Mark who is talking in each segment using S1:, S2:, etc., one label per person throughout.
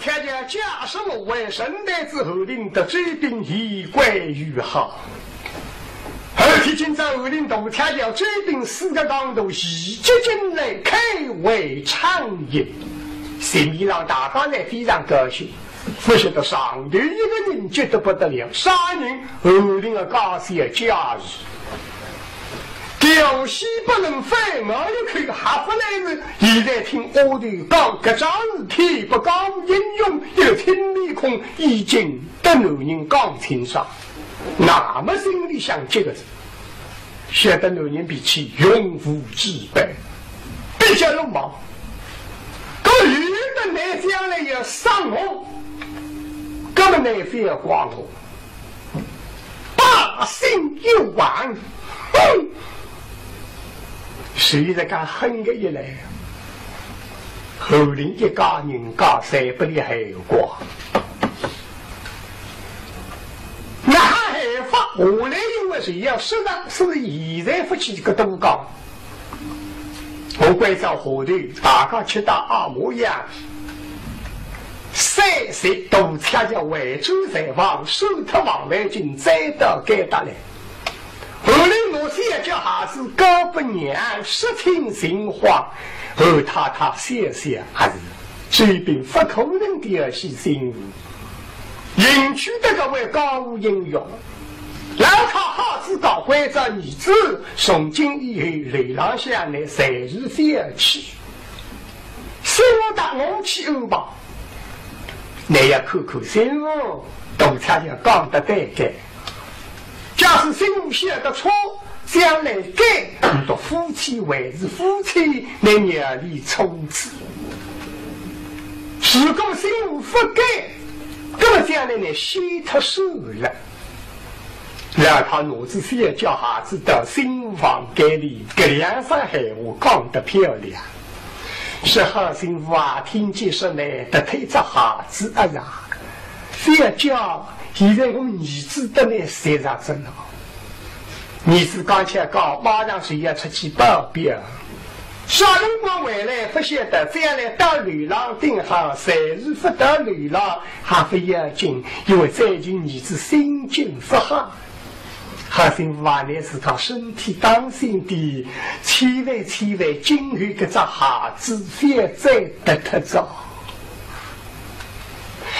S1: 天家假使我为神代之后，领得这兵以归于好。后天今朝后领杜天家这兵4个港头一接进来，开为长营。心里让大家在非常高兴，不晓得上头一个人觉得不得了，啥人后领的高兴假日。调戏不能废，我又可以还不来人。现在听我的讲，这桩事体不讲应用，又听面孔已经得男人讲清爽。那么心里想这个字，晓得男人比起永无之辈，比较鲁莽。可遇的那将来要上红，根本那非要光红，百姓一亡。谁在干狠个一来，后领一家人家谁不离后果？那还发我来因为谁要适当是现在夫妻个都讲，我关照火头，大家吃到阿模样，3岁都参加惠州采访，收他往来军再到该打来。后来我现叫孩子高不年视听心话，后他谢谢还是这边不可能第二些心物，引去这个为高应用，然后他孩子搞会着儿子从今以后流浪下来谁日飞而去，生活到我去欧吧，你要口口心哦，都参加讲得对的。假使心无写的错，将来改你的夫妻为是夫妻，来年里从此。如果心无不改，那么将来呢，心他受了。让他脑子先叫孩子到新房间里，这两声闲话讲得漂亮。是好媳妇啊，听见说呢，得推着孩子啊呀，先叫。现在我们儿子的呢身上真好，儿子刚才讲马上谁要出去报表，小辰光回来不晓得将来到流浪顶上，谁日不到流浪还不要紧，因为最近儿子心境不好，好心话呢是靠身体当心的，千万今后这只孩子别再得他早。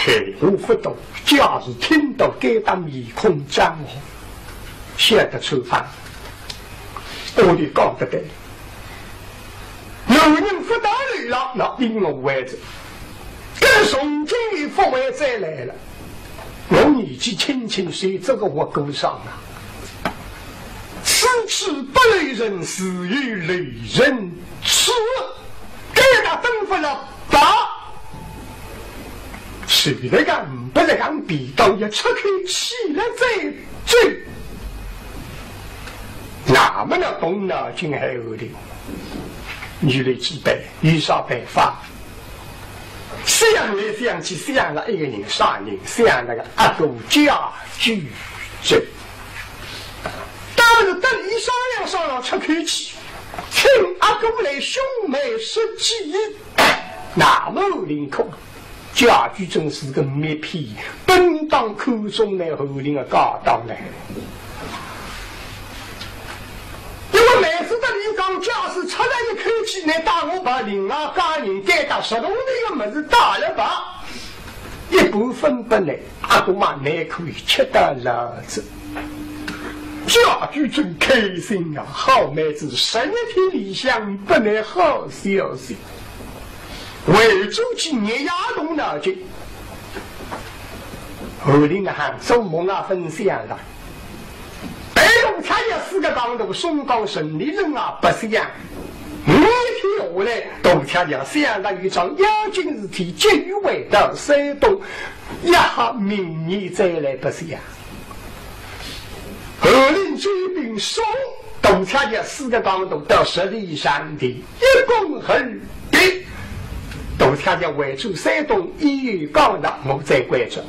S1: 嘿，我不懂。假如听到该当面孔张红，晓得出发，我的讲得对。有人不到流浪，那因我位置，跟从今的复位再来了，我年纪轻轻谁这个我够上了。此次不累人，是与累人吃，该他登不了打。谁来讲不是讲比到也出口气了再追，那么的动脑筋还有的，女的几辈遇上白发，想来想去想了一个人杀人，想那个阿狗家具这，当时等一商量出口气，请阿狗来兄妹10几，那么领口。家具真是个灭皮，本当口中来后领的高档来。因为每次的你讲家是出来一口气，来打我把领啊家人该打石头那个么子打了吧，一部分不来，阿公妈乃可以吃得老子。家具真开心啊，好妹子11天里想不能好消息。为主去捏压动脑筋，后领的汉周梦啊分享了，北龙参加4个港头，松冈省的人啊不是样。5天下来，都参加相当一场妖精事体，结余味到山东，一下明年再来不是样。后领追兵松，都参加4个港头到10里山地，一共很低。都参加惠州、山东1月港的，我在关注。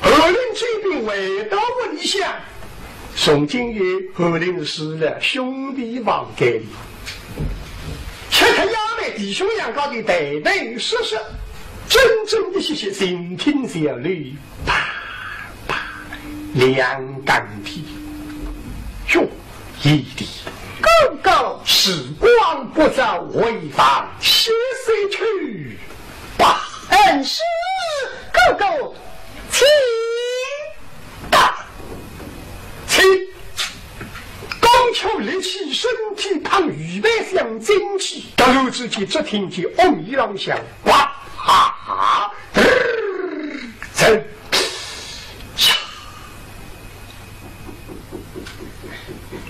S1: 后领这边回到我理想，从今日后领死了，兄弟房间里，吃他衙门弟兄两个的对对实实，真正的些心听小绿，啪啪两杆皮，哟，一滴哥哥时光不走，回房歇息去吧。
S2: 恩师哥哥，请
S1: 打，请。刚巧立起身体旁预备向精气，突然之间只听见嗡一声响，哇哈，噌，呀，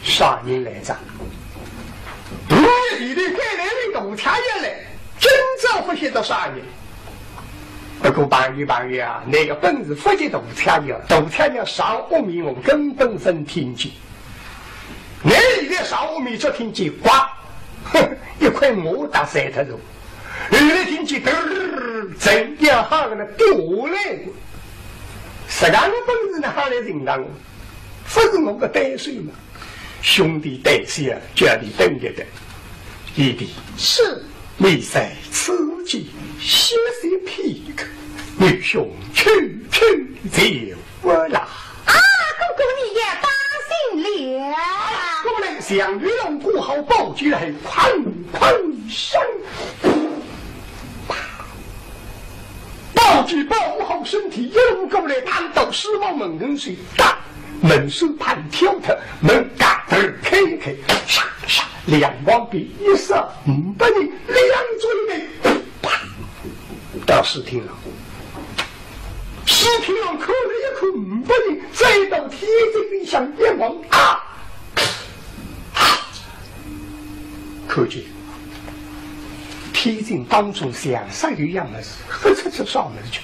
S1: 啥人来着？你的该来的董天爷来，真正不晓得啥人。不过半月啊，那个本事不及董天爷，董天爷上阿弥我根本分听见。那里的上阿弥只听见呱，一块鹅打塞头肉，原来听见怎样哈个那掉来过。实干的本事呢，还来认当我，不是我个带水嘛。兄弟带水啊，家里等着的。一弟
S2: 是
S1: 未赛此际歇息片刻，女兄去就我了。
S2: 啊，哥哥你也当心了。
S1: 过来想鱼龙顾好报举来，哐声，报举保护好身体，一路过来探到失望门人水大门手盘跳跳，门嘎儿开，唰唰两光笔一射，500人两嘴内，啪！到视听了，视听了扣了一口500人，再到天津里向一望啊！可见天津当中像啥有样的事，这上门去，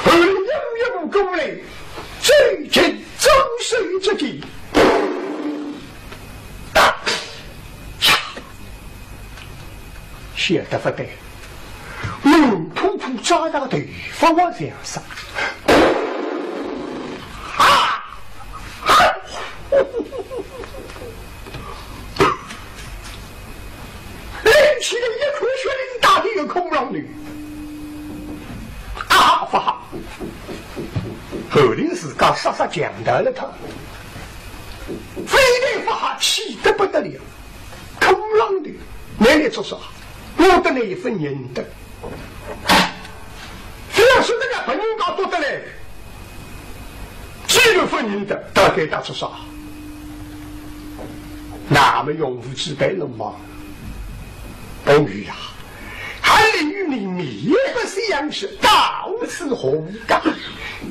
S1: 而一步过来。最近周水之际，写得不对，猛扑扑扎到对方往脸上，拎起了一口血淋大的一个空浪女，啊，不好！后林自家杀讲到了他，非得不哈气得不得了，空浪的，那里做啥？我的那一份人的，非要是那个朋友搞多的嘞，这份人的大概打出啥？那么永无之辈了吗？终于呀！还领与你灭不相识，到此红感，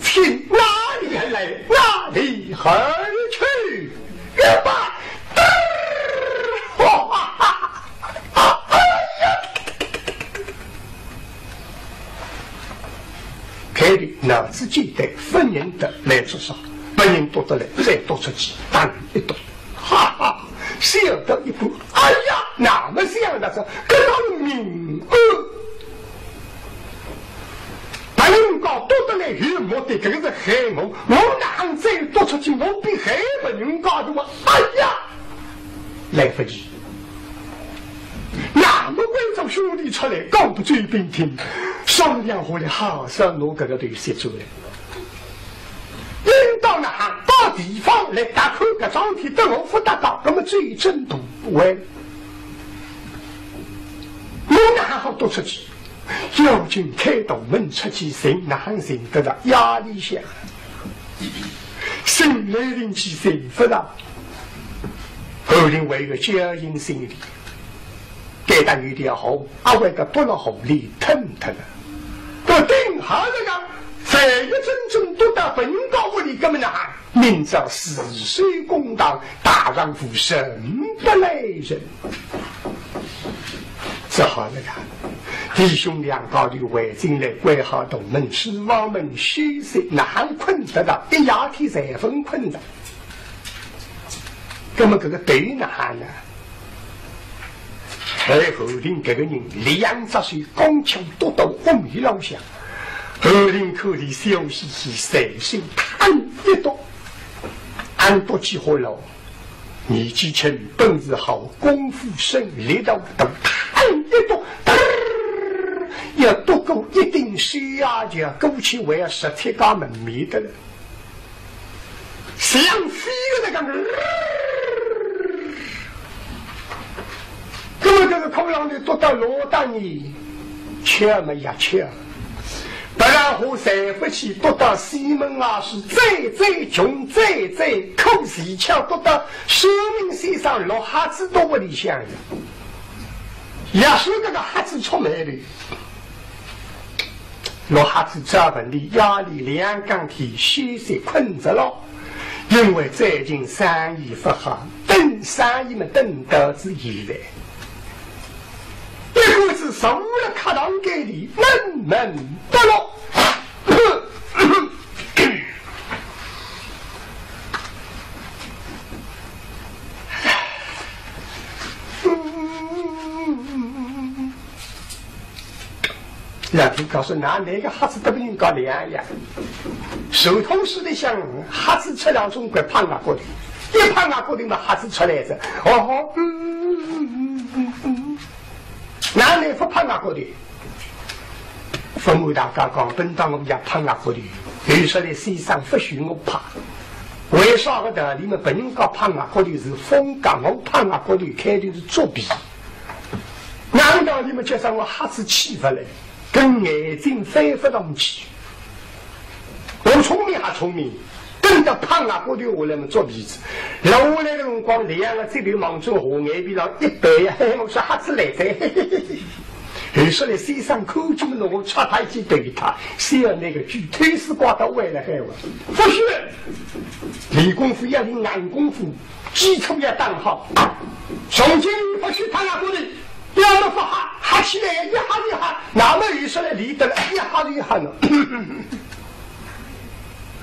S1: 请哪里来，哪里而去？也罢，开的脑子记得分人的来做啥？本人多得来，再多出去，当一多，哈哈！笑到一步，哎呀，那么想的是跟到命把人搞多得来越莫的这个是害我，我哪再多出去，我比害不人搞的我，哎呀，来不及。那么为找兄弟出来，讲不最宾听，商量好了，好生我这个都写出来。领导呢，到地方来打口个张体等我不达到，那么最正途不为。我哪好多出去，要紧开道门出去，谁哪人得到压力下，心来灵气神不大，后来为个家人心里，该当有点好，为个不能好里疼疼了，不定好这个。这个真正读到本高屋里，根本呢，明朝死水公道，大丈夫生不来人。只好那个弟兄两个的围进来，关好洞门，使王们休息，难困得到一夜天3分困着。那么这个对难呢？而后令这个人2岁刚强多到5老乡。后林口里笑嘻嘻，随手弹一刀，俺不起火了。你既称本事好，功夫深，力道大，弹一刀，一要不过一定需要就过去为了实体家门面的了。想飞的那个，这个空浪的读到罗大尼，却没也缺。不然我谁不起读到西门啊是最穷最口气强读到生命线上老哈子都不理想的，也是这个哈子出来的。老哈子这本的压力两钢体休息困着了，因为最近生意不好，等生意们等到之以来。一股子受了客堂给你闷不落。两天告诉哪个哈子都不应搞两样，手同时的想哈子吃两种怪胖啊过的，一胖啊过的嘛哈子出来着，哪里不胖啊过的？父母大家讲，本当我们家胖啊过的，有说的世上不许我胖。为啥个道理嘛？本人讲胖啊过的是风格，我胖啊过的开的是作弊。难道你们觉得我哈子气不来？跟眼睛飞不动去，我聪明还聪明，等到胖啊过的我来么做鼻子，然后来的辰光两个这里忙中和眼皮上一白，我说哈子来噻，有时来身上口就么我插他一记对他，谁要那个句推死挂到外来害我，不是，理功夫要领硬功夫，基础要当好，从今不许胖啊过的。要么不哈起来一哈，那么有时来离得了一哈呢。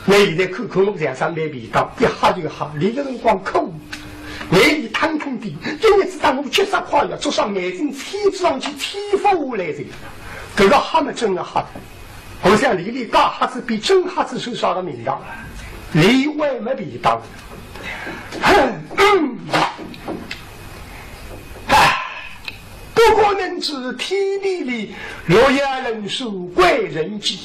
S1: 我现在看我这样上面味道，一哈就哈，离的辰光哭，眼里疼的，因为知道我70块要做上眼睛贴上去贴发下来的，这个哈么真的哈，我想离假哈子比真哈子受啥个味道，离外没味道。不过能知天地里若要人数贵人迹，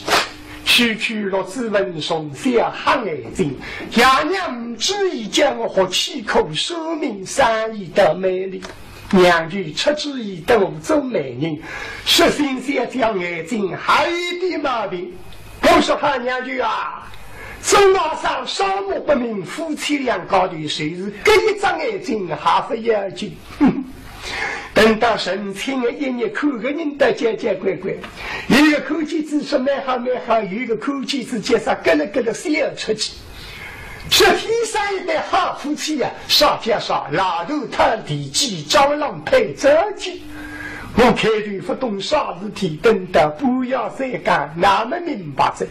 S1: 区落子文送小黑眼睛，爷娘之意将我和气口说明善意的美丽，娘舅出之意都做美人，实心想将眼睛还有一点毛病。我说他娘舅啊，中华上沙漠不明，夫妻两高的谁是隔一张眼睛还不要紧。等到神清的一年，看个人的结乖，一个口气子说蛮好，有一个口气子介绍咯了笑出去。这天上一对好夫妻呀，上加上老头他地基招郎配着急。我开头不懂啥事体，等到不要再干，那么明白着。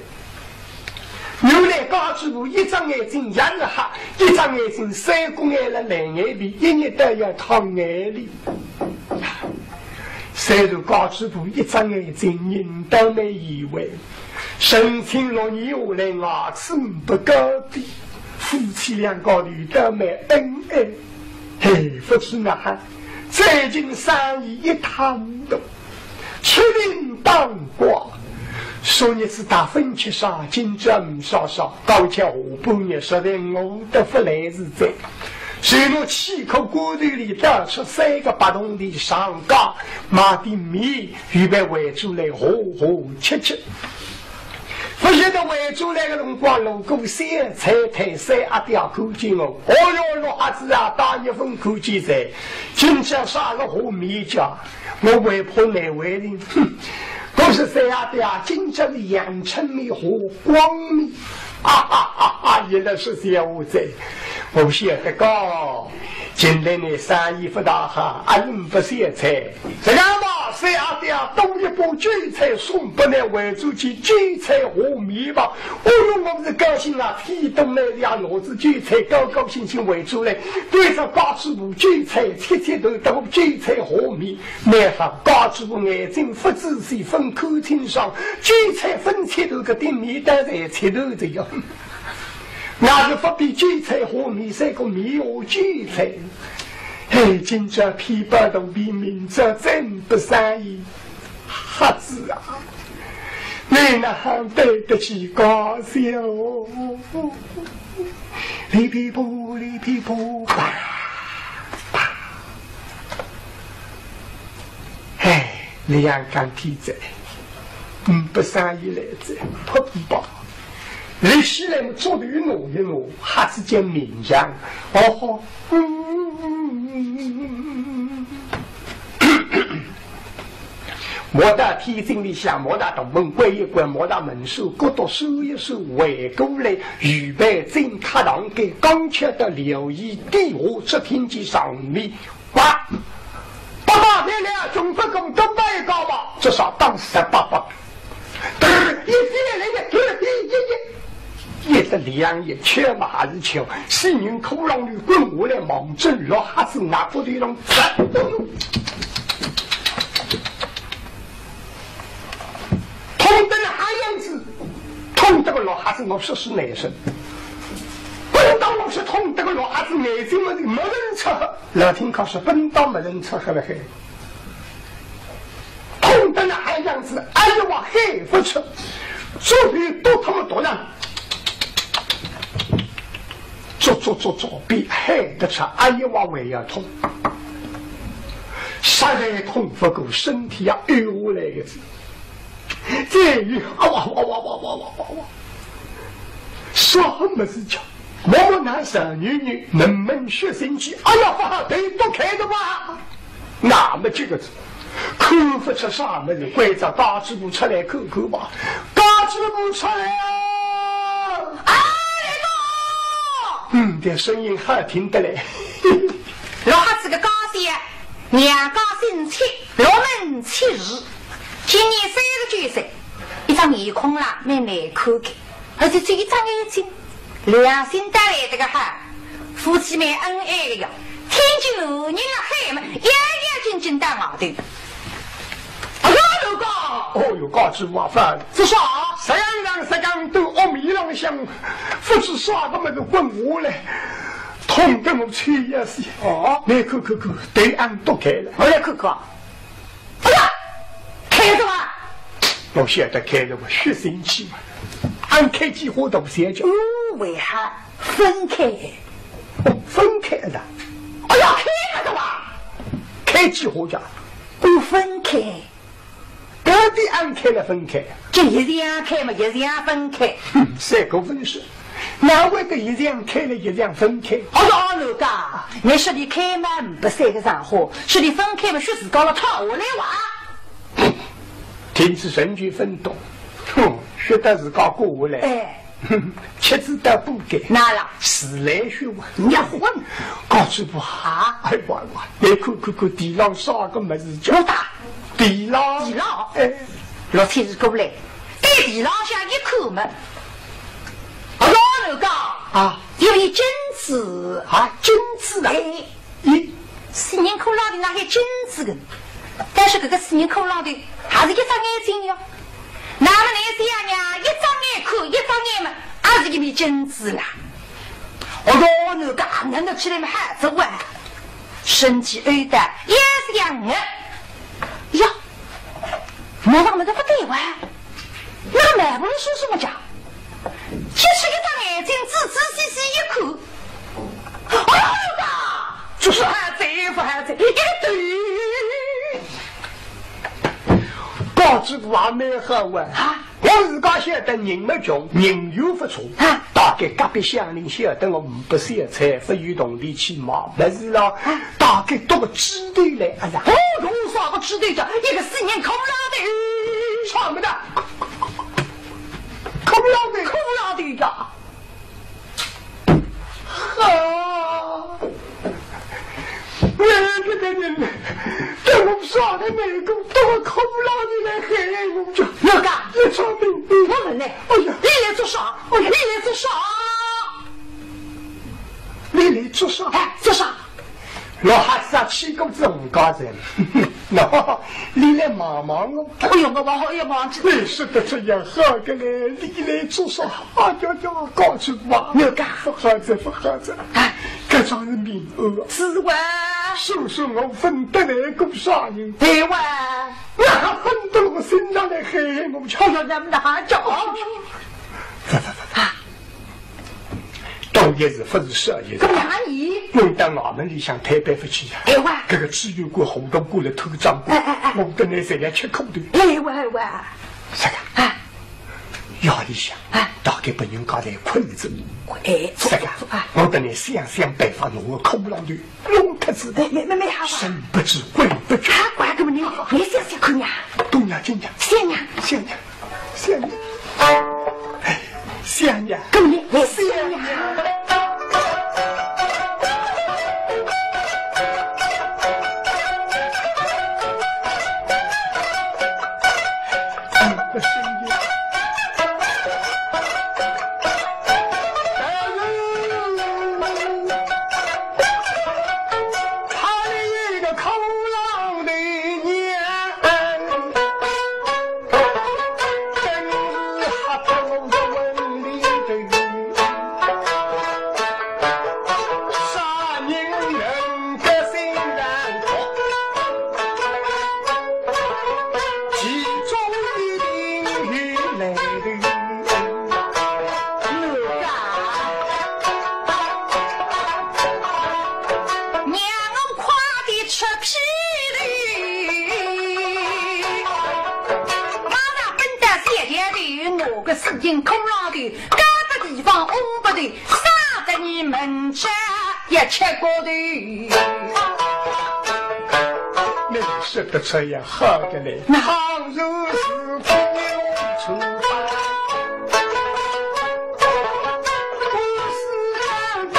S1: 原来高主部一张眼睛养了哈，一张眼睛三公眼了两眼皮，一年都要烫眼里。虽然高主部一张眼睛人都没以为，神清6年下来牙齿不高的，夫妻两个女都没恩爱。嘿，不是啊，最近生意一塌糊涂，出名当官。说你是打分去杀，今朝唔少，刚才下半日说的我的不来是在。随我气口锅头里倒出3个八洞的上架，买点米预备围住来和吃。不晓得围住来个辰光，路过先菜摊3阿掉口金哦，哦哟，老哈子啊，打1份口金噻，今朝杀了和米家，我外婆来为人，都是3阿掉，今朝的阳春米和光米，原来是这样子。我晓得讲，今天的生意不大好，人不嫌菜，这样吧，3阿掉东一包韭菜送不来，围住去韭菜和米吧。哦哟，我们是高兴啊，天东来两骡子韭菜，高兴围住来，对着高主部韭菜，天都到韭菜和米，没法高主部眼睛不仔细，分口厅上韭菜分切头个点米单在切头这样。那就不比韭菜和米3个米和韭菜，嘿，今朝批报都比明朝真不生意。孩子啊，你哪对得起高小？里皮布，里皮布，啪啪！哎，两杆梯子，不生意来着，破包。你起来么？做的一挪一挪，还是件勉强。哦，莫大天心里想，莫大东门关一关，莫大门手各多收一收，围过来预备正卡堂给刚切的留意地下这天机上面。哇！爸爸别了，中不公东北高吧，至少当18把。一来一是两也缺嘛还是缺？是人口让你滚下来忙正落还是拿不对龙？痛得还样子，痛得个落还是我说是男生。本当我是痛得个落还是男生嘛？没人吃，老听考试本当没人吃喝了嘿。痛得还样子，哎呀我嘿不吃，所以都他妈多人。做，比害得吃，哎呀，我胃要痛，实在痛不够，身体要饿下来个子。这一哇，什么事情？我那小女能不能学生气？哎呀，发对都开的吧？那么这个字，口不出啥么子？怪着大字不出来口吧？大字不出来啊！这声音好听的嘞！
S2: 老哈子个高兴，娘高兴气，六门七日，今年39岁，一张面孔啦，蛮难看的，而且只一张眼睛，良心带来这个哈，夫妻们恩爱的哟，天就你那孩们眼眼睛睛当老的。
S1: 哎呀，有个，哦哟，高知麻烦，这啥？谁让都阿弥啷想，不知啥个么子滚我来，痛得我气也是。哦，来看，对岸都开了，
S2: 我来看看。哎呀，开着吧！
S1: 我晓得开着吧，学生气嘛。按开几火都不先讲。
S2: 为啥分开？
S1: 分开的。哎呀，开了的吧？开几火讲？
S2: 不分开。
S1: 到底按开了分开？
S2: 就一样开嘛，一样分开。
S1: 三个分手，哪位的一样开了，一样分开？
S2: 哦哟，老家，你说你开嘛不三个上火，说你分开嘛，说是搞了套我来玩。
S1: 听此神句分懂，学得是搞过来。
S2: 哎，
S1: 妻子的不给，
S2: 哪了？
S1: 时来学问，
S2: 你要混，
S1: 搞知不好。哎哇，你看，地浪啥个么子叫？
S2: 大
S1: 地浪，
S2: 哎，老天是过来，在地浪下一口嘛。哦，老家
S1: 啊，
S2: 有一金子
S1: 啊，金子啊，
S2: 哎，
S1: 四
S2: 人口浪的那些金子的，但是这个4人口浪的还是一张眼睛哟。那么那些呀，一张眼口，一张眼嘛，还是一枚金子啦。哦哟，那个难得起来嘛，还子玩，身体二代也是样的。呀，我让那个不对哇，那买不能说什么讲，就是一张眼睛，仔细一口。哎呀，就是还在，一个对。
S1: 高知不还没好玩啊！我自家晓得人没穷，人有不错啊。大概隔壁乡邻晓得我不烧菜，不与同地去忙，没事了。大概多个支队来，哎呀，
S2: 有啥个支队的？一个4人口浪的，
S1: 唱不的，口浪的呀！好。等我耍的那个都口浪的来害我就
S2: 老干
S1: 一场命
S2: 我问你，
S1: 哎呀，
S2: 你来做啥？你来做啥？
S1: 你来做啥？
S2: 哎，做啥？
S1: 老孩子啊，起个子5家人，那你来忙忙哦。
S2: 哎呦，我往后一忙起。
S1: 你说的这样好个嘞，你来做啥？啊，叫搞去吧。
S2: 老干
S1: 不好子，
S2: 哎，
S1: 这场是命恶。
S2: 是哇。
S1: 叔叔，我分得来够啥人？
S2: 对哇，
S1: 我分到我身上来黑，我瞧瞧咱们的哈叫。当一日不是12日，
S2: 怎么样你？
S1: 弄到我们里向太白不去呀！
S2: 哎喂，
S1: 这个只有过红豆过来偷账，我跟那谁来吃苦的？
S2: 哎喂，
S1: 啥个？啊，要里向大概把人搞来困着。
S2: 哎，
S1: 啥个？我跟你想办法弄个口浪的弄他子。
S2: 没好吧？
S1: 神不知鬼不觉。
S2: 怪个么你？你想看呀？
S1: 东呀金呀，
S2: 想呀，
S1: 想呀，
S2: 跟你也想呀。说得出也好的嘞，倘若是不出发，不是大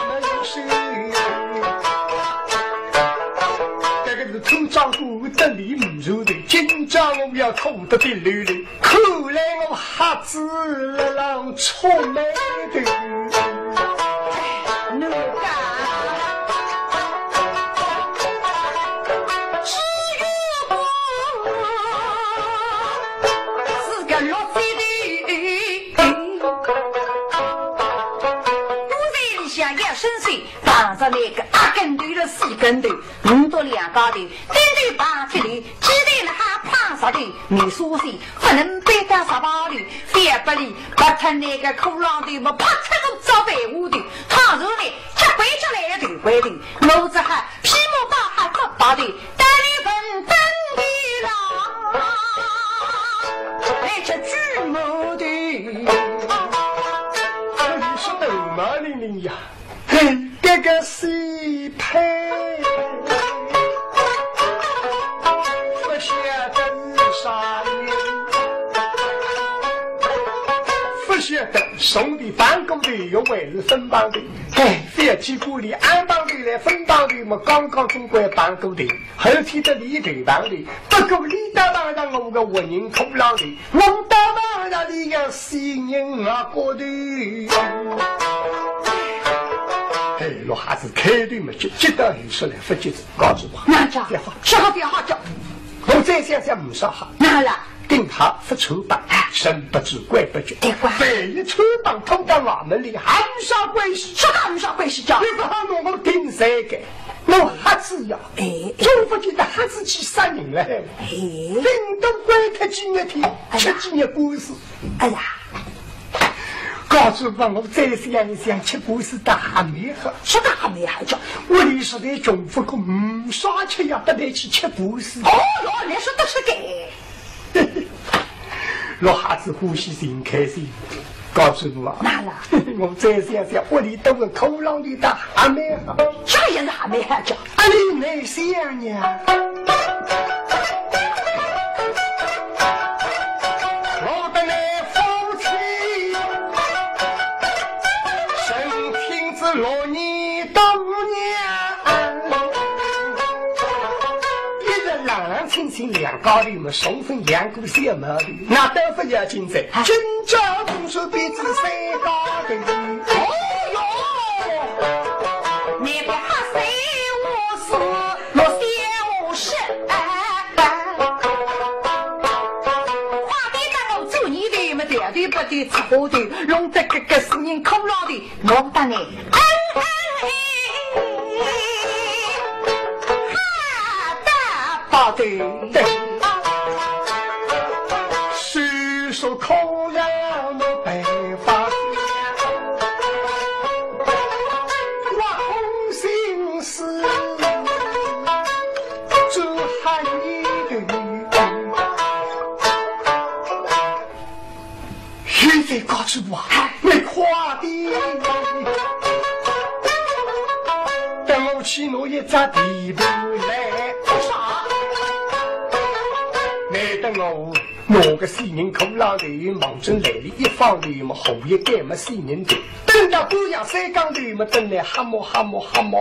S2: 门水。这个是偷照顾得理唔住的，今朝我要偷得的流泪，看来我瞎子了让出卖的。那个阿根队的4根队，5到2高队，对对8七队，几队那还怕啥队？你说谁不能背到啥包里？非不里把他那个苦浪队嘛，啪嚓个招白虎队，他说呢，这回出来的队队，我这还皮毛大还不包队，单里分登的郎，还吃巨毛队，你是斗马玲玲呀？这个是配，不晓得是啥人，不晓得兄弟办公的又为是分帮的，非结果里安帮的来分帮的嘛，刚刚中国办公的，后天的李队帮的，不过李大帮让我个文人苦劳的，我大帮让你个新人啊过的。老孩子开队嘛，就接到有说来不接着，告诉我，那叫别好，别好叫。我再想想不少好，那了，定他不抽帮，神不知鬼不觉，万一抽帮通到我们里，还不少关系，不少关系叫。你不好弄我顶谁个？我孩子呀，中福建的孩子去杀人了，领导关他几年天，吃几年官司，哎呀。告诉我再想一想，吃果是大还没好，吃大还没好叫。我里说的中福公耍吃呀，不得去吃果是。哦哟，你说的是给。老孩子呼吸声开心，告诉我，哪了？我再想想，我里头个口浪里大还没好，这也是还没好叫。啊，你没想呢？6年到5年，一日冷清清2高里嘛，送分2股3毛的，那都不要紧在。今朝公说鼻子3高的，哦哟，你别哈谁我是我先我是，话的那我做你的嘛，对对不对？错的，弄得这个是人苦劳的，弄得呢。对，
S1: 说可让我白发我红心思这还一个现在告诉我没夸的等我去我也咋地不来啥来等我个四人口老的忙正来的一方的嘛后一盖嘛四人的等到不要三缸的嘛等来哈么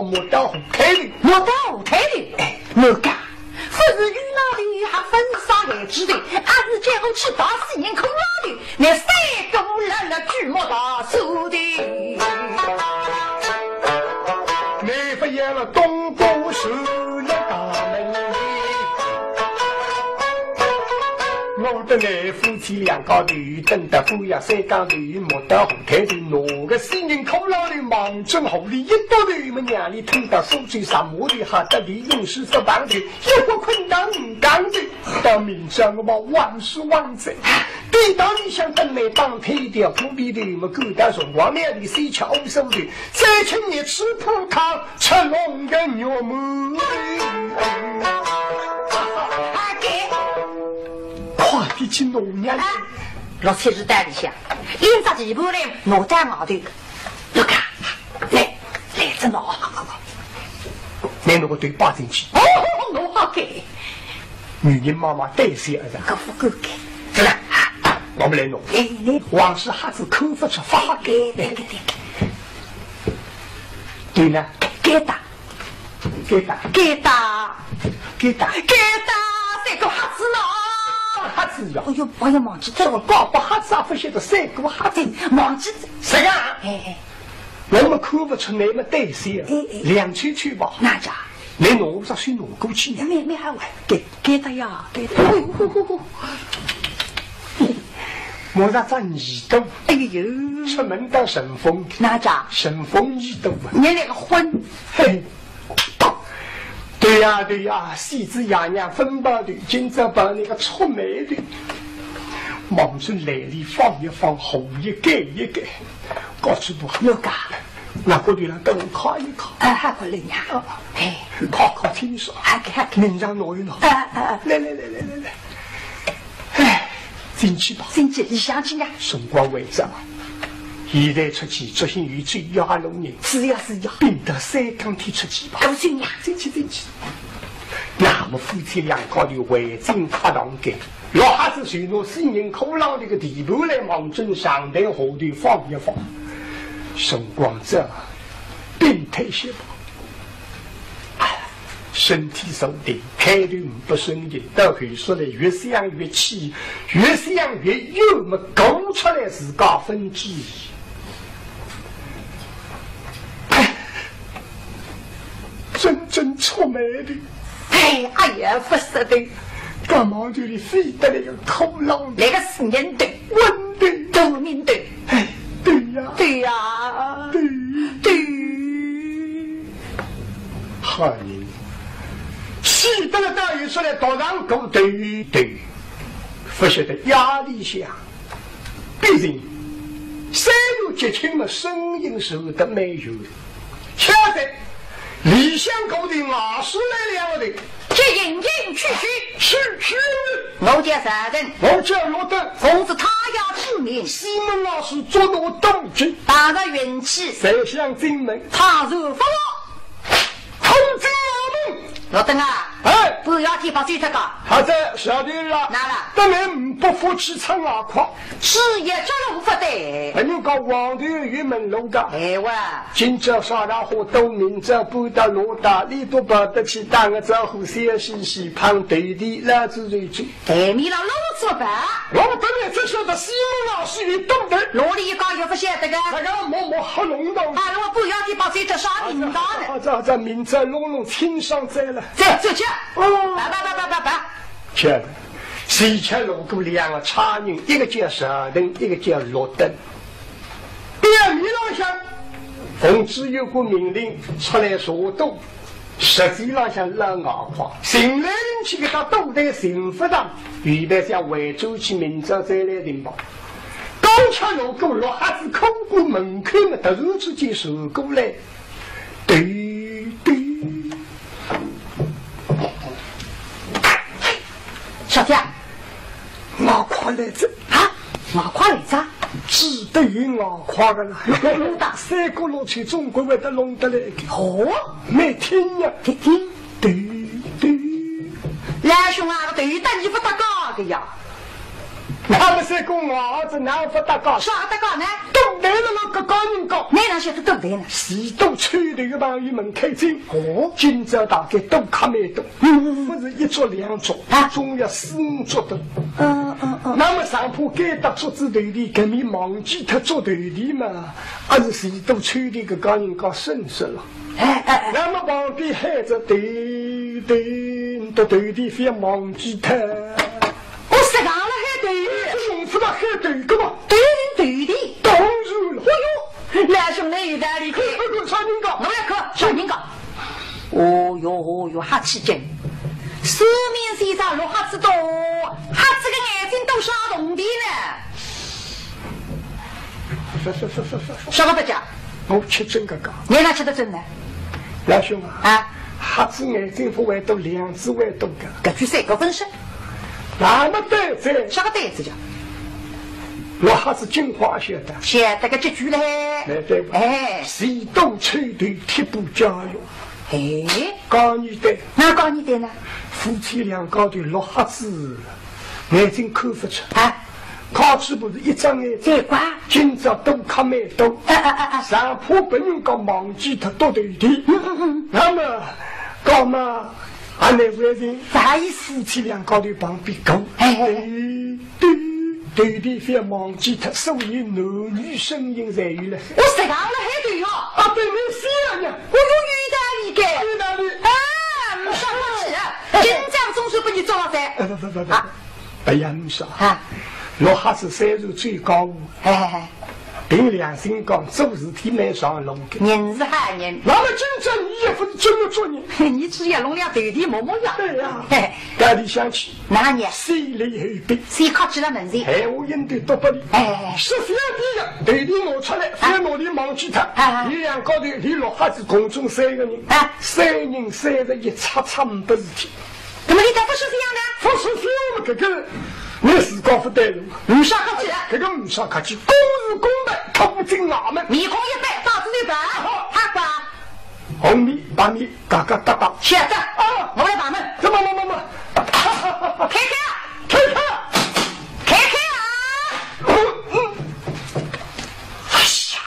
S1: 摸到后台的
S2: 我干不是遇到的还分啥来知的还是最后去打四人口老的那三公来了巨魔大手的
S1: 你不演了东宫是了大门我的那夫妻两个女等到不要三缸的摸到后台的哪个四人口老的忙正好的一刀的我们娘里听到手嘴上摸的哈得的用时所绑的一个困难干的到明上我万事万岁对到你想等来当配的不必的我们勾搭上王面的谁巧手的再请你吃葡萄吃龙的牛母快点去农家
S2: 老菜是带里向拎着几步来我在外头你看来着喏
S1: 来那个对把进去
S2: 我好给
S1: 女人妈妈带些儿子
S2: 可不够给
S1: 是了我们来弄王氏孩子口不出发给对呢
S2: 给打这个孩子呢
S1: 孩子呀
S2: 我要忘记
S1: 这个高不孩子不晓得三个孩子
S2: 忘记
S1: 谁啊我们看不出那么带些两去吧
S2: 那家
S1: 你弄不着去弄过去
S2: 没还玩给他呀给他
S1: 我让这你都
S2: 哎呦
S1: 出门到神风
S2: 那家
S1: 神风你都
S2: 你那个婚
S1: 嘿对呀细枝丫丫分包的今朝把那个出梅的忙着来里放一放后一盖一盖告诉我
S2: 有干
S1: 那个地方等我考一考
S2: 还不累呀
S1: 考听说
S2: 还给
S1: 明朝挪一挪来哎进去吧
S2: 进去你想进呀
S1: 宋光为长现在出去执行于最压龙人
S2: 是呀
S1: 并得三钢铁出去吧
S2: 高兴呀
S1: 进去那么夫妻两个的围巾卡当给老孩子许诺4人口老的个地步来忙正上台后头放一放宋光这病态些吧身体受定开路不顺的到后说来越想越气越想越有么勾出来自家分支真出卖的
S2: 哎呀不是的
S1: 干嘛这里飞得那个口浪
S2: 那个4人队
S1: 温队
S2: 都面对对呀
S1: 嗨气得了大雨出来到上狗对不晓得压力下毕竟三路结亲嘛声音受的没有现在理想狗的马是来了的
S2: 这引去
S1: 是
S2: 我叫啥人
S1: 我叫罗登
S2: 奉旨他要出名
S1: 西门老师做我动机
S2: 打个元气
S1: 谁向进门
S2: 他入佛
S1: 通知我们
S2: 罗登啊不要提把嘴这个
S1: 好的晓得了
S2: 拿了
S1: 当然不服气撑阿夸
S2: 是也这路不得
S1: 朋友讲皇帝玉门楼的今朝上大伙都明着不到罗大你都保得起当个招呼小西旁对的老子瑞句
S2: 米了老子吧
S1: 我本来只晓得西门老师你懂得
S2: 罗里一个也不晓得个
S1: 这个默好弄到
S2: 我不要提把嘴这啥名单
S1: 呢这明着弄亲上在了
S2: 走去爸
S1: 亲爱的西前路过两个差人一个叫蛇灯一个叫罗灯便米老乡奉旨有个命令出来说动实际上像老阿夸新来人起给他都在幸福上，预备向惠州去明朝再来领报。刚巧路过老汉子口过门口嘛，突然之间走过来，对对，
S2: 小天，
S1: 我快来着
S2: 啊！我快来着，
S1: 只对于我快个啦！弄大三个路去中国会得弄得来
S2: 哦，
S1: 没听呀？
S2: 听听，
S1: 对对，
S2: 两兄啊，对的你不搭嘎的呀？
S1: 那么三个我儿子哪不搭嘎？
S2: 啥搭嘎呢？
S1: 都来了那个高人高，
S2: 哪能晓得都来呢？
S1: 西都吹的个朋友们开进
S2: 哦，
S1: 今朝大概都看没懂，不是一桌两桌，总要四五桌的。那么上铺该搭桌子头的，跟你忘记他桌头的嘛，还是西都吹的个高人高顺势了。那么旁边孩子对对都对的非忘记他。
S2: 我实讲了还对，
S1: 用不到还对个嘛？
S2: 对的对的，
S1: 当然了。
S2: 哎呦，两兄弟有道理，可以。
S1: 小人高，
S2: 我要看小人高。哦哟，哈气劲！四面先生落哈子多，哈子个眼睛都杀红的呢。什么不讲？
S1: 我吃真个讲。
S2: 你哪吃得真呢？
S1: 老兄
S2: 啊，
S1: 哈子眼睛不会多，两只会多个。
S2: 搿句三个分身。
S1: 那么对子，
S2: 啥个对子讲？
S1: 老哈子金话晓得，
S2: 晓得个这句嘞。
S1: 对不？
S2: 哎，
S1: 西东吹对贴补家用。
S2: 哎，
S1: 讲你对，
S2: 哪讲你对呢？
S1: 夫妻两个的老哈子眼睛看不出
S2: 啊，
S1: 考试不是一张眼
S2: 这关
S1: 今朝都看没懂。上铺本人讲忘记他多对的。那么讲嘛。俺那为人
S2: 啥意思？
S1: 夫妻两个的旁边讲，对的，非忘记他，所以男女声音才有了。
S2: 我实讲了还对哟。
S1: 啊，对，你想呀，
S2: 我有遇到你个，
S1: 遇到你
S2: 啊，不上不起啊，紧张总是把你抓噻。
S1: 不，不要你说
S2: 啊，
S1: 我还是收入最高
S2: 哎。
S1: 凭良心讲，做事体没上弄的。
S2: 人是汉人，
S1: 那么今朝你也不是真的做人，
S2: 你只要弄了头地摸摸呀。
S1: 对呀，家里想起
S2: 哪年？
S1: 谁来后边？
S2: 谁靠起了门前？
S1: 闲话应对多不利。是非要的，头地拿出来，非努力忘记他。你两高头，你六哈子共中三个人，三人31，差500事体。
S2: 那么你咋不是这样的？
S1: 不是这样的，这个。你自个不对路，
S2: 唔上客气，
S1: 这个唔上客气，公是公的，他不进衙门。
S2: 面孔一摆，刀子一摆，他挂
S1: 红米把你嘎嘎哒哒，
S2: 晓得哦，我来把门，
S1: 怎么，
S2: 开啊！
S1: 哎呀，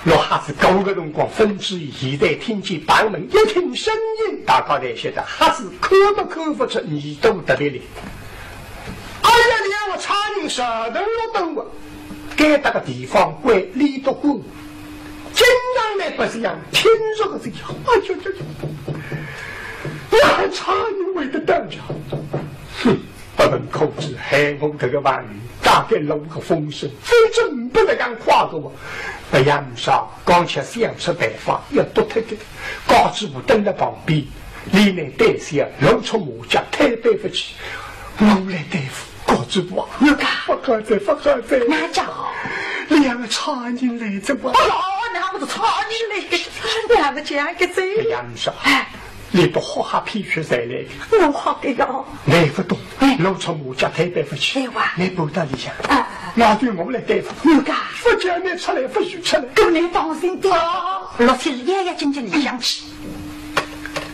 S1: 老哈子高个辰光分之一，现在听见板门一听声音，大家才晓得哈子看不出你都得的了。哎呀，你让我差人舍得要等我，该那个地方归李督管，经常来不是样，听说个这样，哎呦，你还差人为得等着？哼，不能控制，害我这个玩意，大概弄个风声，非真不能敢夸个我。不然啥，刚才想出办法，要多他的，高知府蹲在旁边，里面带些露出马脚，太对不起，我来对付。高知府啊，不好在，
S2: 哪家？
S1: 两个差人来着吧？
S2: 那我就差人来，两个这样个贼。
S1: 不然啥？你不好哈皮去再来，
S2: 我好的呀，
S1: 来不动，露出马脚，太对不起，你不得理想，那对我来对付。不叫你出来，不许出来，
S2: 够你放心的。老天爷也紧紧理想起，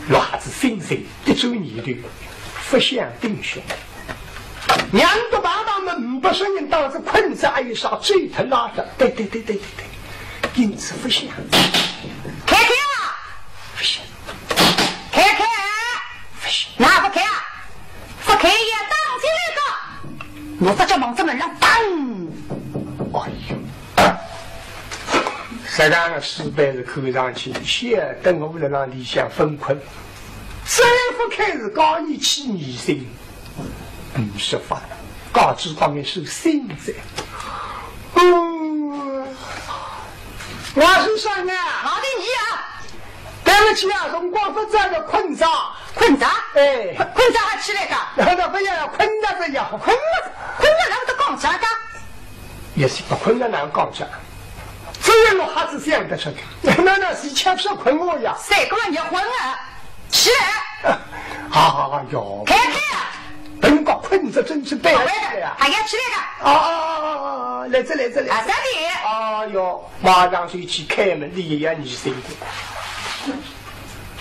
S1: 老孩子心生一周年的，不想定选。两个爸爸们不是人当着困在爱上追他拉着，对，因此不想。
S2: 开啊！
S1: 不想。
S2: 开，哪不开啊？不开也当起来个，我这叫猛子们让当。
S1: 哎呦，实际上失败是看上去，先等我们让理想分困，再不开始搞你起迷信。说法，高知方面是现在。我是说呢，
S2: 好的你啊，
S1: 对不起啊，辰光不在的困上，
S2: 困着？
S1: 哎，
S2: 困着还起来的？
S1: 那不要困着是要
S2: 困着哪个讲啥的？
S1: 也是不困着哪个讲啥？只有我还是想得出的。那是吃不上困我呀。
S2: 谁跟我结婚啊？起来！
S1: 好哟。
S2: 开开啊！
S1: 本搞困着真是背了
S2: 呀！还要起来的？
S1: 啊！来这。
S2: 啊，三弟！
S1: 哎呦，马上就去开门，你也你谁的？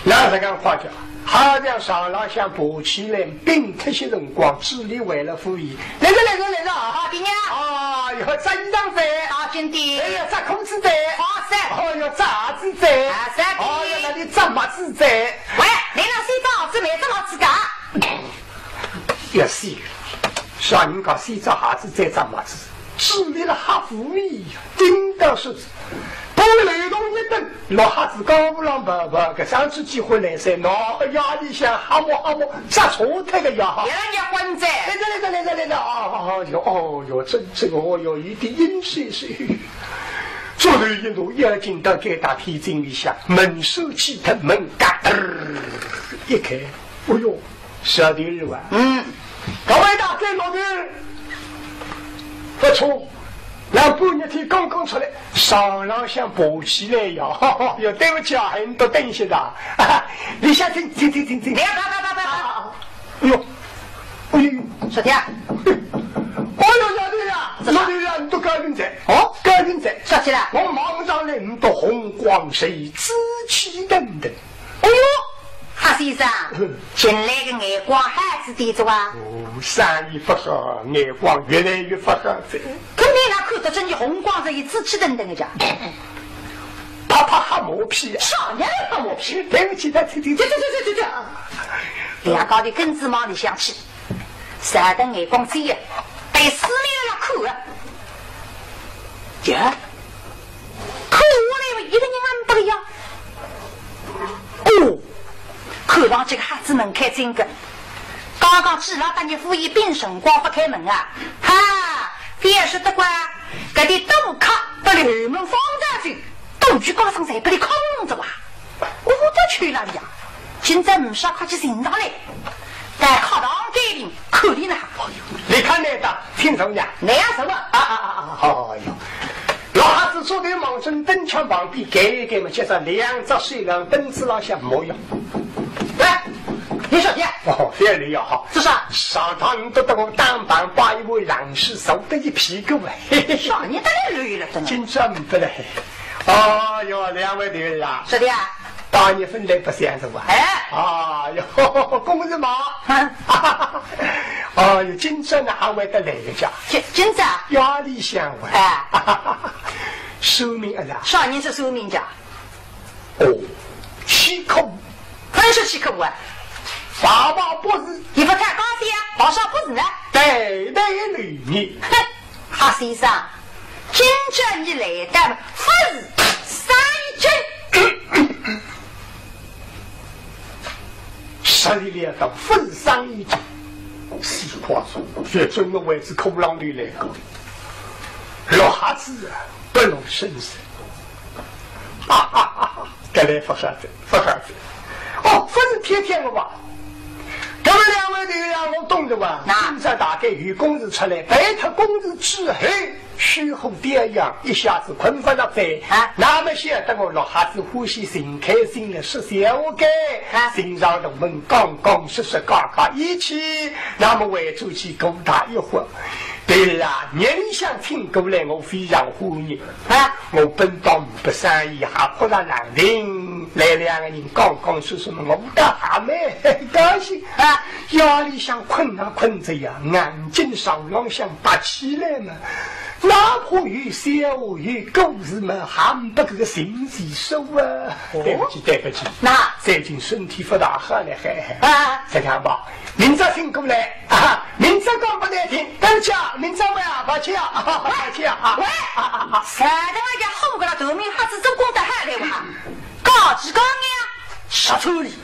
S1: 那是讲话讲，好像上浪向爬起来，并特些辰光，致力为了富裕。来着啊！
S2: 好的呀！
S1: 啊，要真上在，
S2: 大金的，
S1: 哎呀，扎裤子在，
S2: 花衫，
S1: 哦哟，扎子在，
S2: 啊，三弟，
S1: 哦哟，那里扎袜子在。
S2: 喂，你那洗澡子没这么自家？
S1: 也是，像人家洗澡还是在扎袜子，致力了哈富裕，顶到是。把雷动一等，老哈子高不啷不，给上次机会来噻，那压力下哈么，扎错他个呀！
S2: 别人家混在，
S1: 来，哦哟，这个哦哟，一点阴水水。左头一路要紧到给他提醒一下，门手起他门嘎噔一开，哦哟，小弟日啊，各位大哥老弟，不错。让半日天刚刚出来，上浪向爬起来呀！哟，对不起啊，很多东西的。你先听。
S2: 来，
S1: 哎呦，
S2: 说听。
S1: 哎呦，老弟呀，你都高兴在？哦，高兴在。
S2: 说起来，
S1: 我忙上来，你都红光谁紫气等等。
S2: 哎呦，哈先生，近来的眼光还是低着啊？
S1: 生意不好，眼光越来越不好。
S2: 可你那看得真你红光着一紫气等等的家。
S1: 啪哈磨皮，
S2: 少年的磨皮，
S1: 对不起，他听。
S2: 两高的根子毛里想起，啥的眼光最被撕裂了口啊！姐，可我那一个人俺不一样。哦，看上这个孩子门开真个，刚刚知了大你夫一病辰光不开门啊！哈，别说的怪，搿点灯卡把流门放上去，东区高上在不里空着哇！我都去了呀，现在唔少快去寻上来，但靠堂给领可怜呐！
S1: 你看那的听什么呀？
S2: 那样什么？
S1: 哎呦！老汉子坐在盲针灯墙旁边，给嘛，接着两只水两灯子浪向模样。
S2: 来，你说的
S1: 哦，这里要好，
S2: 这是
S1: 上堂都等我当班把一位郎士守得一屁股哎！
S2: 啥你得来累了，真的。
S1: 真真不来。哦哟，两位弟兄啊，
S2: 是的呀。
S1: 大年份来不想是吧？
S2: 哎，
S1: 哟，公事嘛，哦哟，今朝呢还会得来一家，
S2: 今朝
S1: 压力相违，
S2: 哎，
S1: 寿命啊啦，
S2: 少年是寿命家，
S1: 哦，七口，
S2: 很是七口啊，
S1: 爸爸不是，
S2: 你不太高兴啊，老少不是呢，
S1: 代代女女，
S2: 哼，哈先生，今朝你来的不是杀一针。
S1: 实力练到分上一级，实话说，学尊的位置口浪里来个，老孩子啊，不能生生，该来不孩子，哦，不是天天的吧？咱们两位的让我懂得吧？今朝大概有公子出来，白他公子之后，虚后点样，一下子困不了在。那么晓得我老孩子呼吸心开心了，是小该，心上龙门刚刚实嘎嘎一起，那么为主去勾搭一会儿。对啦，年想听过来，我非常欢迎啊！我本当不生意，还不让难听。来两个人刚刚说什么，我的阿妹高兴啊！压力像困着呀，眼睛上浪想拔起来嘛。哪怕有小有狗子嘛，还不这个心细手啊！对不起，
S2: 那
S1: 最近身体不大好了，还再看吧。明早听过来啊！明早讲不难听，对不起啊！明早喂啊，抱歉啊！
S2: 喂，啥的我家哄过了头名还是做工的还来哇？高级高呀，小处理。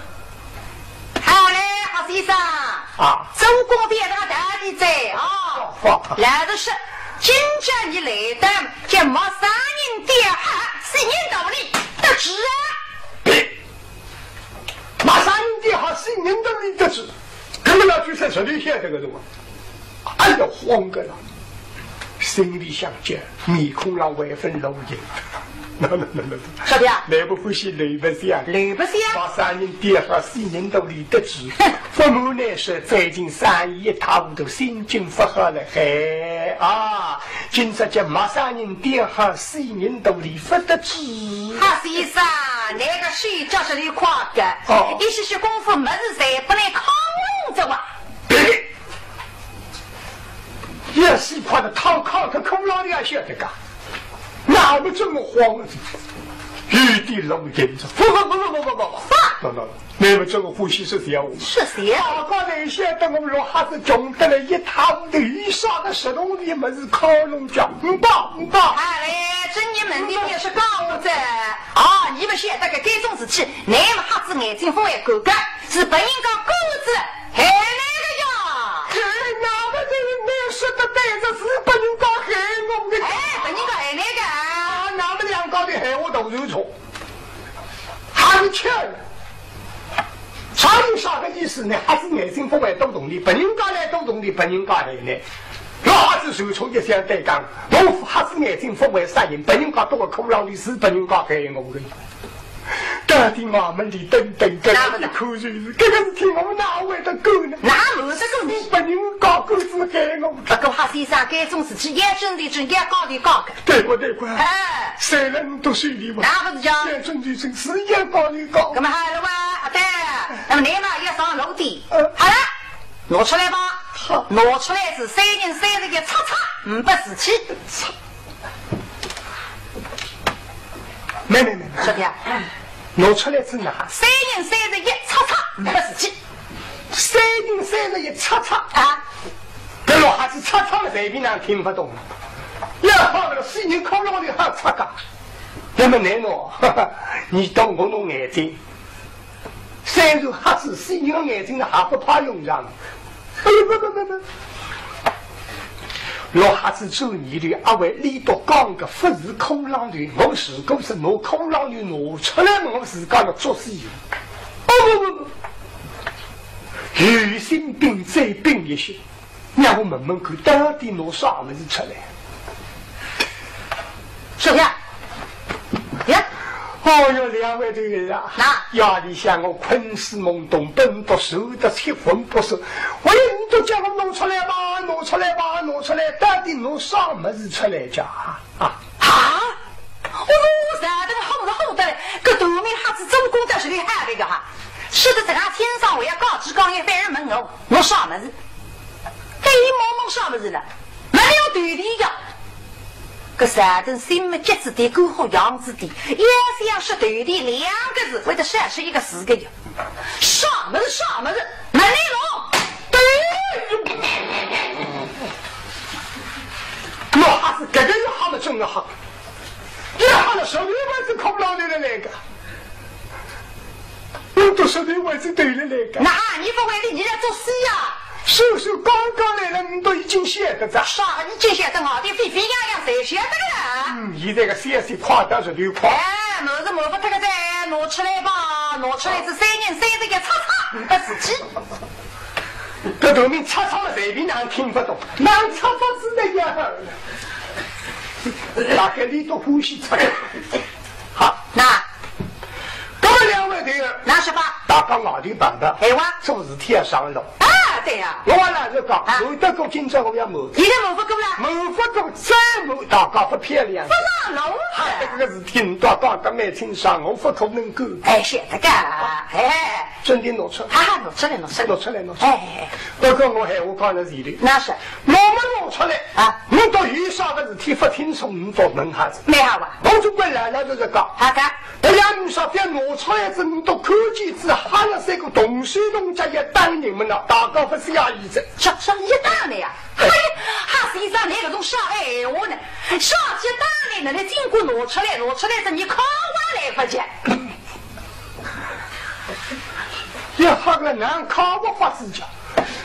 S2: 好嘞，好先生啊，做工的那大的在啊，来的是。今朝你来的，这没三人点哈，4年道理得知啊！
S1: 马上底下是人的里的字，根本老去在这里写这个东西，哎呀，慌个了，心里想着，面孔上万分露眼。
S2: 小弟啊，
S1: 来不欢喜，来不香，
S2: 来不香。
S1: 把三人底下是人的里的字，父母乃是最近生意一塌糊涂，心情不好了，嘿啊！今朝这马三人底下是人的里不得字。
S2: 哈先生，那个水叫是你夸的，一时是功夫没事谁不能扛着嘛。
S1: 别，也是怕的掏靠个空浪的也晓得个。哪么这么慌啊？玉帝龙眼着，不，那么这个呼吸是谁啊？
S2: 是谁啊？
S1: 大家那些等我们老哈子穷得了一塌糊涂，以上的石头的么是靠拢脚，爸。
S2: 哎，这你们的也是高子啊！你们现在个改种事情，那么哈子眼睛风也够干，是不应该钩子，还那个呀？
S1: 嘿，哪个这你说的对着是不应该害我的？
S2: 哎，不应该害那个。
S1: 哪么两高的害我都有错，还是欠了。啥有啥个意思呢？还是眼睛风外都懂的，不应该来都懂的，不应该来呢。老还是手冲一下对讲，我还是眼睛风外杀人，不应该多个空浪的事，不应该害我的。到底我们的等等这个口水，这个是听我们哪位的狗呢？
S2: 哪没这个
S1: 你不应该狗子害我。
S2: 这个哈先生改种事情，也真的真也高的高个。
S1: 对不对？
S2: 哎，
S1: 谁人都水里嘛。
S2: 哪不是讲？
S1: 也真的真是也高的高。
S2: 那么好了哇，对，那么你嘛也上楼梯。好了，拿出来吧。好，拿出来是3人3日的叉叉，547。
S1: 没，
S2: 小弟啊，
S1: 拿出来是哪
S2: ？3人3日1叉叉，547。3
S1: 人3日1叉叉
S2: 啊！
S1: 这老孩子叉叉的随便人听不懂，要好了4人靠老的还叉嘎。那么难弄，你懂我弄眼睛，3人孩子4人眼睛的还不怕用上。不。老孩子做你的阿位里头讲个不是空浪的，我自个是拿空浪的拿出来，我自个的做事用。不，有心病再病一些，让我问问看，到底拿啥么子出来？
S2: 小弟，呀！
S1: 哦哟，两位的人啊，压力下我困死懵懂，本不受得七魂不受。我你都叫我弄出来吧，到底弄啥么子出来着啊？
S2: 我啥都好的，个多名哈子总共都是厉害的个哈，是的，这个天上我要告知刚也被人问我啥么子？给你忙啥么子了？没有对的呀。个山东新门节子的够好样子的，要想是对的2个字，为的是一个4个呀。啥么子，没内容。对。
S1: 我还是这个人好的真的好，也好了手里位置空浪的那个，我都手里位置对的那个。
S2: 那你不为你来做事呀？
S1: 叔刚刚来了，你都已经写的着。
S2: 啥？已经写得好的，沸沸扬扬，谁写的了？
S1: 现在个写夸张是流夸。
S2: 哎，没这个在，拿出来吧，拿出来是3人3日1叉叉，547。
S1: 这头名叉叉的随便人听不懂，那叉叉字的也好。大概你都呼吸出来。好，
S2: 那
S1: 各位两位队友，
S2: 那是吧？
S1: 大家外地办的，
S2: 哎哇，
S1: 做事体要上路。
S2: 对呀，
S1: 我来就讲，有得过今朝我要谋，
S2: 你的谋不够了，
S1: 谋不够再谋，大家不漂亮。
S2: 不让楼，
S1: 这个事体大家都没听上，我不可能够。
S2: 哎，写这个，哎，
S1: 真的拿出，
S2: 拿出来。哎，
S1: 不过我还我讲的是的，
S2: 那是，
S1: 我们拿出来啊，你到有啥个事体不听从，你到问下子，
S2: 没好吧？
S1: 我就归来了就是讲，
S2: 好的。
S1: 这两你说别拿出来，你都看见只喊了这个东西东家也当你们了，大家不是要意思。
S2: 上一大呢呀，还是上那个种啥哎我呢？上一大呢，那经过拿出来是你看我来不及。
S1: 也好了，难看我发自家。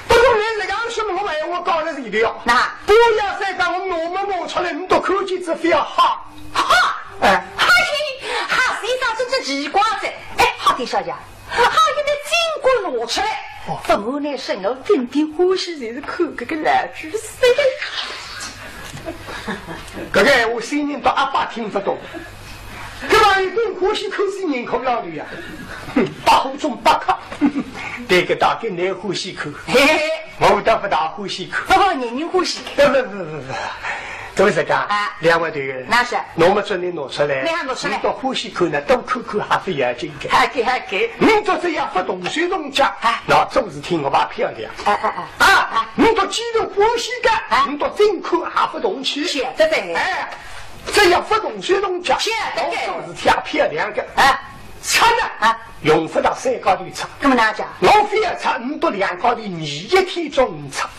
S1: 不过连这个什么我讲的是一样。
S2: 那
S1: 不要再讲我拿出来，你都看见只非要哈。哎，
S2: 哈是一上真奇怪子。哎，好的小姐。好，你的经过拿出来。父母呢是我顶顶欢喜才是看这个烂剧噻。
S1: 这个我新人到阿爸听不懂。这玩意跟欢喜口是人口老的呀，八户中八卡，这个大概难欢喜口，我倒不大欢喜口，
S2: 不，人欢喜口。
S1: 不，怎么是讲？两位队员，
S2: 那是，
S1: 我们这里拿出来，
S2: 你拿出来，
S1: 你到欢喜口呢，多口口还非要紧的，
S2: 还给，
S1: 你到这样不动水动家，那总是听我爸漂亮，你到肌肉欢喜感，你到真口还不动气，
S2: 晓得的，
S1: 这样不动水动家，
S2: 晓得的，
S1: 总是挺漂亮的，擦呢，用不到3高头擦，
S2: 怎么哪讲？
S1: 我非要擦，2到2高头，你1天中擦。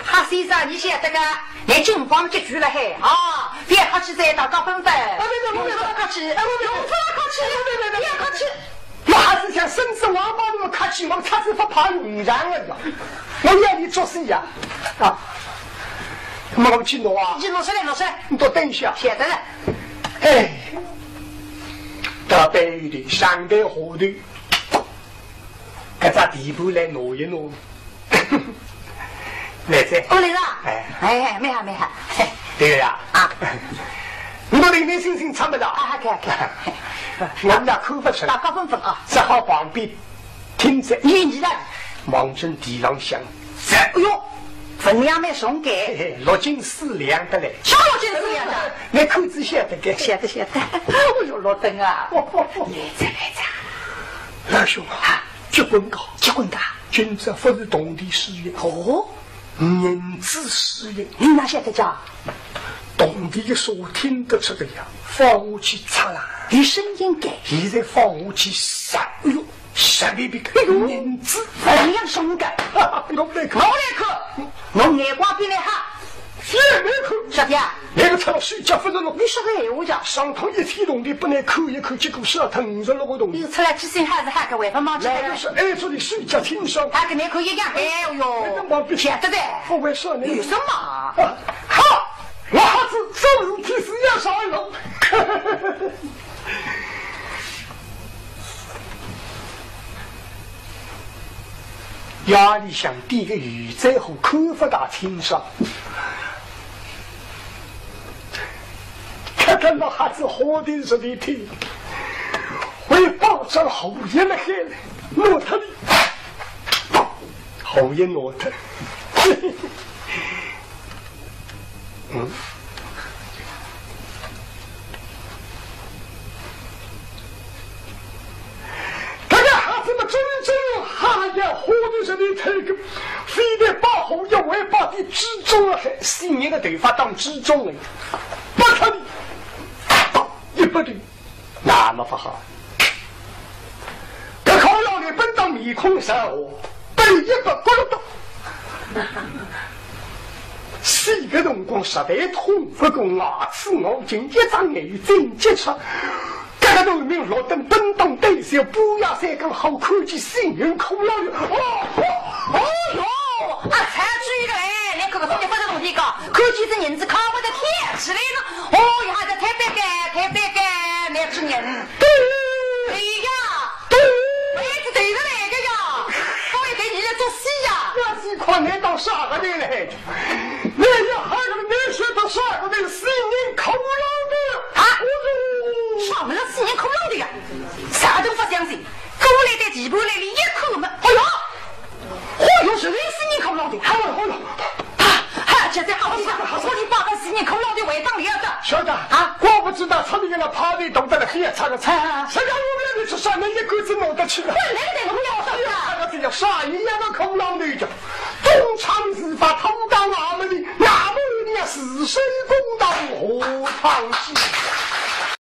S2: 哈先生，你晓得个？连军方结局了嘿啊！别客气，再打高分分。不客气，不客气。
S1: 我还是想生死王八那么客气，我差点不怕用上了呀！我要你做事呀！那么我去拿啊！
S2: 你拿出来，
S1: 你多等一下。
S2: 晓得了。
S1: 哎，到白玉的上头下头，搿只地步来挪一挪。来噻，
S2: 来了。哎，没哈。
S1: 对呀。你到零零星星唱不着。
S2: 看。
S1: 我们俩口不出来。
S2: 打高分分啊！
S1: 只好旁边听着。
S2: 你的。
S1: 望着地上响。
S2: 哎呦，分量没松改。
S1: 6斤4两的嘞。
S2: 小6斤4两的。
S1: 你口子晓得个？
S2: 晓得。哎呦，老邓啊！来着。
S1: 老兄啊，结棍高。君子不是动地使也。人之使也。
S2: 你哪晓得讲？
S1: 动地所听得出的呀，放下去擦啦。
S2: 你声音改。
S1: 现在放下去杀，哎呦，杀别别个人之
S2: 分量松改。
S1: 我来看，
S2: 我眼光比你好。小弟啊，
S1: 那个吃了睡觉不是了。
S2: 你说个闲话讲，
S1: 上头1天动地不能口一口，结果舌头56个动地。
S2: 你出来之前还是个违法冒起来。
S1: 那就是挨着你睡觉听说。
S2: 他跟你口一样，哎呦，晓得的。
S1: 不会说你
S2: 有什么？
S1: 好，老子做事体是要少用。压力想低个雨灾后口不大清爽。看看老孩子好的是的天，为保证后爷的孩子，挪他的后爷挪他。看看孩子们真正还要活的是的这个，非得把后爷为把的支中了，4年的头发当支中了，不可能。100对，那么不好。这靠老的本当面孔上火，被100咕噜咚。4个辰光实在痛，不过牙齿咬紧，1张眼睛结出。这个农民落等本当对手，不要3根好看见新人口老的。
S2: 哦哟，才注意了哎，连这个东西不是东西搞，看见这人子靠我的天起来了。哦，一下子太白干，那只人。对呀，妹子对着那个呀，我也给你来做戏呀。
S1: 我是看你到啥个地来？那要还有你说到啥个地？4人口老的
S2: 啊！啥么子4人口老的呀？啥都不相信，过来的地步来里一口门，哎呦，是4人口老的，
S1: 好了。
S2: 现在好说你爸爸4人口老的违当了的。
S1: 晓得啊，我不知道他那个趴的懂得了黑茶的菜啊，谁让我们去啥人一个子弄得去了？
S2: 本来得弄了的呀，
S1: 这个叫啥一样的口老的叫东厂司法通到俺们的，那么一定要死生公道何尝是？